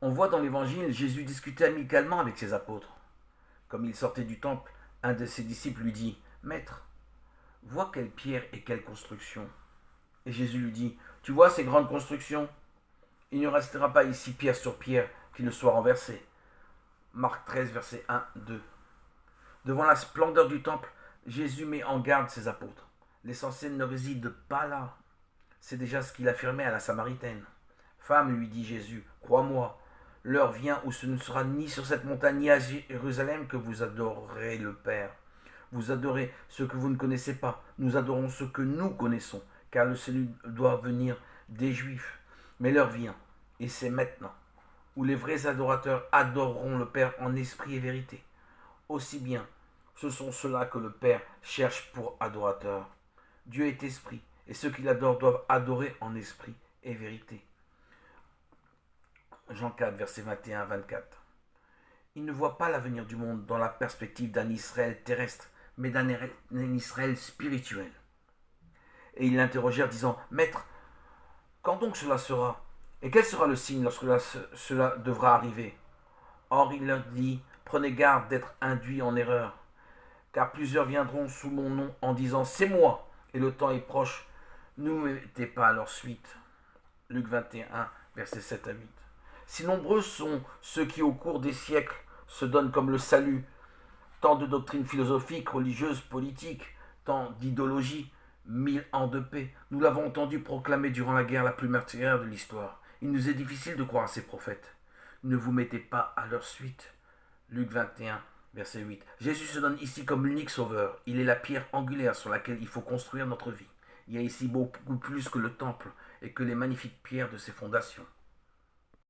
On voit dans l'évangile Jésus discuter amicalement avec ses apôtres. Comme il sortait du temple, un de ses disciples lui dit: Maître, vois quelle pierre et quelle construction. Et Jésus lui dit: Tu vois ces grandes constructions? Il ne restera pas ici pierre sur pierre qui ne soit renversée. Marc 13, versets 1, 2. Devant la splendeur du temple, Jésus met en garde ses apôtres. L'essentiel ne réside pas là. C'est déjà ce qu'il affirmait à la Samaritaine. Femme, lui dit Jésus, crois-moi, l'heure vient où ce ne sera ni sur cette montagne ni à Jérusalem que vous adorerez le Père. Vous adorez ce que vous ne connaissez pas. Nous adorons ce que nous connaissons, car le salut doit venir des Juifs. Mais l'heure vient, et c'est maintenant, où les vrais adorateurs adoreront le Père en esprit et vérité. Aussi bien, ce sont ceux-là que le Père cherche pour adorateurs. Dieu est esprit, et ceux qui l'adorent doivent adorer en esprit et vérité. Jean 4, versets 21 à 24. Il ne voit pas l'avenir du monde dans la perspective d'un Israël terrestre, mais d'un Israël spirituel. Et ils l'interrogèrent, disant: Maître, quand donc cela sera? Et quel sera le signe lorsque cela devra arriver? Or il leur dit: Prenez garde d'être induits en erreur, car plusieurs viendront sous mon nom en disant: C'est moi, et le temps est proche. Ne vous mettez pas à leur suite. Luc 21, versets 7 à 8. Si nombreux sont ceux qui, au cours des siècles, se donnent comme le salut, tant de doctrines philosophiques, religieuses, politiques, tant d'idéologies, 1000 ans de paix. Nous l'avons entendu proclamer durant la guerre la plus meurtrière de l'histoire. Il nous est difficile de croire à ces prophètes. Ne vous mettez pas à leur suite. Luc 21, verset 8. Jésus se donne ici comme l'unique sauveur. Il est la pierre angulaire sur laquelle il faut construire notre vie. Il y a ici beaucoup plus que le temple et que les magnifiques pierres de ses fondations.